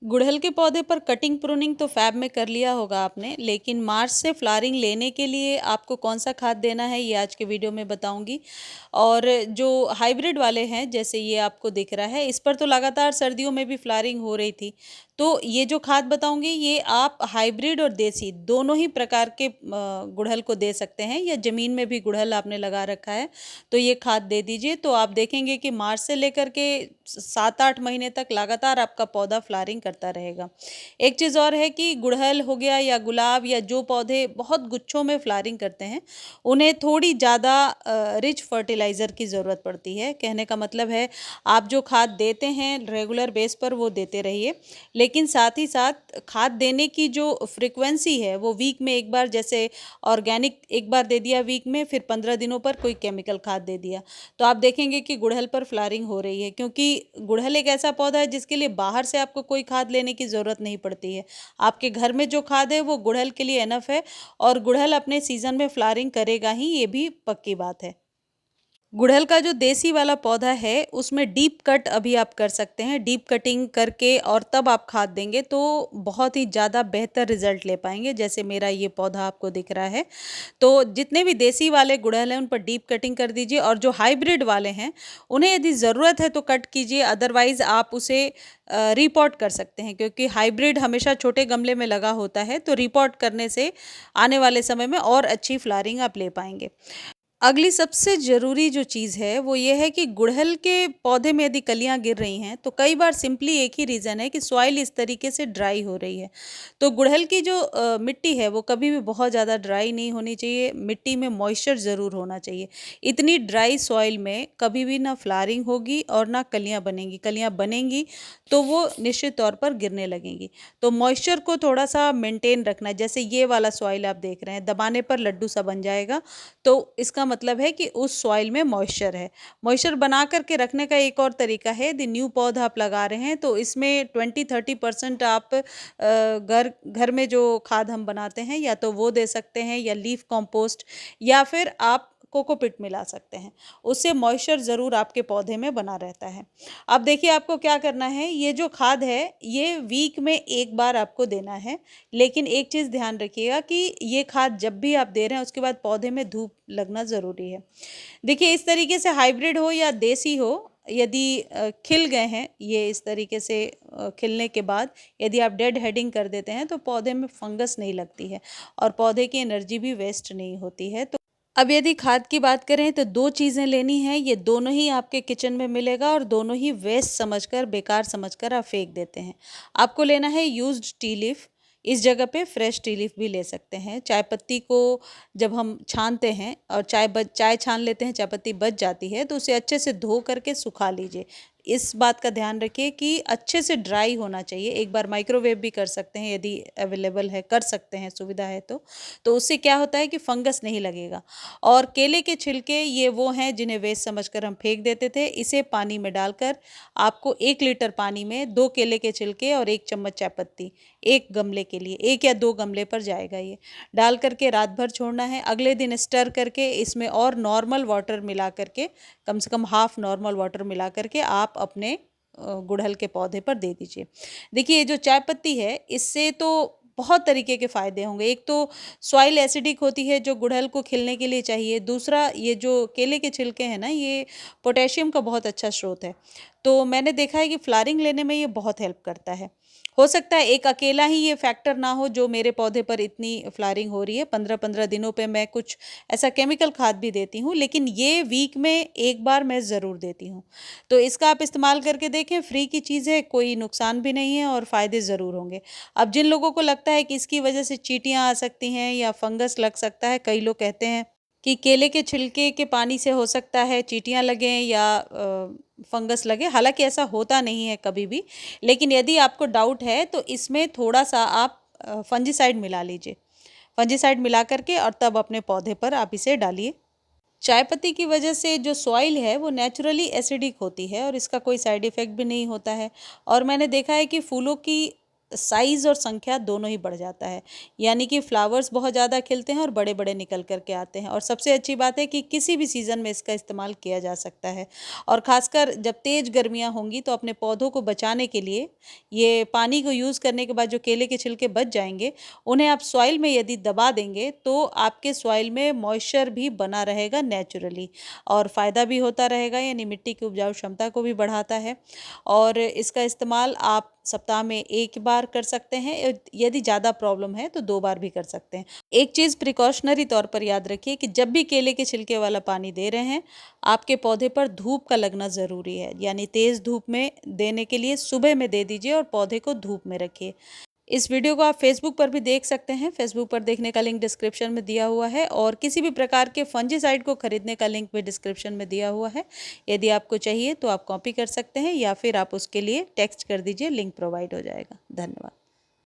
गुड़हल के पौधे पर कटिंग प्रूनिंग तो फैब में कर लिया होगा आपने, लेकिन मार्च से फ्लावरिंग लेने के लिए आपको कौन सा खाद देना है ये आज के वीडियो में बताऊंगी। और जो हाइब्रिड वाले हैं जैसे ये आपको दिख रहा है, इस पर तो लगातार सर्दियों में भी फ्लावरिंग हो रही थी। तो ये जो खाद बताऊंगी ये आप हाइब्रिड और देसी दोनों ही प्रकार के गुड़हल को दे सकते हैं, या ज़मीन में भी गुड़हल आपने लगा रखा है तो ये खाद दे दीजिए। तो आप देखेंगे कि मार्च से लेकर के 7-8 महीने तक लगातार आपका पौधा फ्लावरिंग करता रहेगा। एक चीज़ और है कि गुड़हल हो गया या गुलाब या जो पौधे बहुत गुच्छों में फ्लावरिंग करते हैं, उन्हें थोड़ी ज़्यादा रिच फर्टिलाइज़र की ज़रूरत पड़ती है। कहने का मतलब है आप जो खाद देते हैं रेगुलर बेस पर वो देते रहिए, लेकिन साथ ही साथ खाद देने की जो फ्रिक्वेंसी है वो वीक में एक बार, जैसे ऑर्गेनिक एक बार दे दिया वीक में, फिर 15 दिनों पर कोई केमिकल खाद दे दिया, तो आप देखेंगे कि गुड़हल पर फ्लावरिंग हो रही है। क्योंकि गुड़हल एक ऐसा पौधा है जिसके लिए बाहर से आपको कोई खाद लेने की ज़रूरत नहीं पड़ती है। आपके घर में जो खाद है वो गुड़हल के लिए एनफ है, और गुड़हल अपने सीज़न में फ्लावरिंग करेगा ही, ये भी पक्की बात है। गुड़हल का जो देसी वाला पौधा है उसमें डीप कट अभी आप कर सकते हैं। डीप कटिंग करके और तब आप खाद देंगे तो बहुत ही ज़्यादा बेहतर रिजल्ट ले पाएंगे। जैसे मेरा ये पौधा आपको दिख रहा है, तो जितने भी देसी वाले गुड़हल हैं उन पर डीप कटिंग कर दीजिए, और जो हाइब्रिड वाले हैं उन्हें यदि ज़रूरत है तो कट कीजिए, अदरवाइज़ आप उसे रिपॉट कर सकते हैं। क्योंकि हाइब्रिड हमेशा छोटे गमले में लगा होता है, तो रिपॉट करने से आने वाले समय में और अच्छी फ्लावरिंग आप ले पाएंगे। अगली सबसे ज़रूरी जो चीज़ है वो ये है कि गुड़हल के पौधे में यदि कलियां गिर रही हैं तो कई बार सिंपली एक ही रीज़न है कि सॉइल इस तरीके से ड्राई हो रही है। तो गुड़हल की जो मिट्टी है वो कभी भी बहुत ज़्यादा ड्राई नहीं होनी चाहिए, मिट्टी में मॉइस्चर ज़रूर होना चाहिए। इतनी ड्राई सॉइल में कभी भी ना फ्लावरिंग होगी और ना कलियाँ बनेंगी। कलियाँ बनेंगी तो वो निश्चित तौर पर गिरने लगेंगी। तो मॉइस्चर को थोड़ा सा मेंटेन रखना है। जैसे ये वाला सॉइल आप देख रहे हैं, दबाने पर लड्डू सा बन जाएगा, तो इसका मतलब है कि उस सॉइल में मॉइस्चर है। मॉइस्चर बना करके रखने का एक और तरीका है, यदि न्यू पौधा आप लगा रहे हैं तो इसमें 20-30% आप घर घर में जो खाद हम बनाते हैं या तो वो दे सकते हैं, या लीफ कंपोस्ट, या फिर आप कोकोपीट मिला सकते हैं। उससे मॉइस्चर ज़रूर आपके पौधे में बना रहता है। अब देखिए आपको क्या करना है, ये जो खाद है ये वीक में एक बार आपको देना है। लेकिन एक चीज़ ध्यान रखिएगा कि ये खाद जब भी आप दे रहे हैं उसके बाद पौधे में धूप लगना ज़रूरी है। देखिए इस तरीके से हाइब्रिड हो या देसी हो, यदि खिल गए हैं ये इस तरीके से, खिलने के बाद यदि आप डेड हेडिंग कर देते हैं तो पौधे में फंगस नहीं लगती है और पौधे की एनर्जी भी वेस्ट नहीं होती है। तो अब यदि खाद की बात करें तो दो चीज़ें लेनी हैं, ये दोनों ही आपके किचन में मिलेगा और दोनों ही वेस्ट समझकर, बेकार समझकर आप फेंक देते हैं। आपको लेना है यूज्ड टी लीफ, इस जगह पे फ्रेश टी लीफ भी ले सकते हैं। चाय पत्ती को जब हम छानते हैं और चाय छान लेते हैं, चाय पत्ती बच जाती है तो उसे अच्छे से धो करके सुखा लीजिए। इस बात का ध्यान रखिए कि अच्छे से ड्राई होना चाहिए। एक बार माइक्रोवेव भी कर सकते हैं यदि अवेलेबल है, कर सकते हैं, सुविधा है तो उससे क्या होता है कि फंगस नहीं लगेगा। और केले के छिलके ये वो हैं जिन्हें वेस्ट समझकर हम फेंक देते थे। इसे पानी में डालकर आपको 1 लीटर पानी में 2 केले के छिलके और 1 चम्मच चाय पत्ती, एक गमले के लिए, 1 या 2 गमले पर जाएगा ये, डाल करके रात भर छोड़ना है। अगले दिन स्टर करके इसमें और नॉर्मल वाटर मिला करके, कम से कम हाफ नॉर्मल वाटर मिला करके आप अपने गुड़हल के पौधे पर दे दीजिए। देखिए ये जो चाय पत्ती है इससे तो बहुत तरीके के फ़ायदे होंगे। एक तो सॉइल एसिडिक होती है जो गुड़हल को खिलने के लिए चाहिए। दूसरा ये जो केले के छिलके हैं ना, ये पोटेशियम का बहुत अच्छा स्रोत है। तो मैंने देखा है कि फ्लावरिंग लेने में ये बहुत हेल्प करता है। हो सकता है एक अकेला ही ये फैक्टर ना हो जो मेरे पौधे पर इतनी फ्लावरिंग हो रही है। 15-15 दिनों पे मैं कुछ ऐसा केमिकल खाद भी देती हूँ, लेकिन ये वीक में एक बार मैं ज़रूर देती हूँ। तो इसका आप इस्तेमाल करके देखें, फ्री की चीज़ है, कोई नुकसान भी नहीं है और फ़ायदे ज़रूर होंगे। अब जिन लोगों को लगता है कि इसकी वजह से चींटियाँ आ सकती हैं या फंगस लग सकता है, कई लोग कहते हैं कि केले के छिलके के पानी से हो सकता है चींटियाँ लगें या फंगस लगे। हालांकि ऐसा होता नहीं है कभी भी, लेकिन यदि आपको डाउट है तो इसमें थोड़ा सा आप फंजीसाइड मिला लीजिए। फंजीसाइड मिला करके और तब अपने पौधे पर आप इसे डालिए। चाय पत्ती की वजह से जो सॉइल है वो नेचुरली एसिडिक होती है और इसका कोई साइड इफ़ेक्ट भी नहीं होता है। और मैंने देखा है कि फूलों की साइज़ और संख्या दोनों ही बढ़ जाता है, यानी कि फ्लावर्स बहुत ज़्यादा खिलते हैं और बड़े बड़े निकल कर के आते हैं। और सबसे अच्छी बात है कि किसी भी सीज़न में इसका इस्तेमाल किया जा सकता है। और ख़ासकर जब तेज़ गर्मियाँ होंगी तो अपने पौधों को बचाने के लिए ये पानी को यूज़ करने के बाद जो केले के छिलके बच जाएंगे, उन्हें आप सॉइल में यदि दबा देंगे तो आपके सॉइल में मॉइस्चर भी बना रहेगा नेचुरली, और फ़ायदा भी होता रहेगा, यानी मिट्टी की उपजाऊ क्षमता को भी बढ़ाता है। और इसका इस्तेमाल आप सप्ताह में 1 बार कर सकते हैं, यदि ज़्यादा प्रॉब्लम है तो 2 बार भी कर सकते हैं। एक चीज़ प्रिकॉशनरी तौर पर याद रखिए कि जब भी केले के छिलके वाला पानी दे रहे हैं, आपके पौधे पर धूप का लगना ज़रूरी है, यानी तेज़ धूप में देने के लिए सुबह में दे दीजिए और पौधे को धूप में रखिए। इस वीडियो को आप फेसबुक पर भी देख सकते हैं, फेसबुक पर देखने का लिंक डिस्क्रिप्शन में दिया हुआ है, और किसी भी प्रकार के फंजीसाइड को खरीदने का लिंक भी डिस्क्रिप्शन में दिया हुआ है। यदि आपको चाहिए तो आप कॉपी कर सकते हैं या फिर आप उसके लिए टेक्स्ट कर दीजिए, लिंक प्रोवाइड हो जाएगा। धन्यवाद।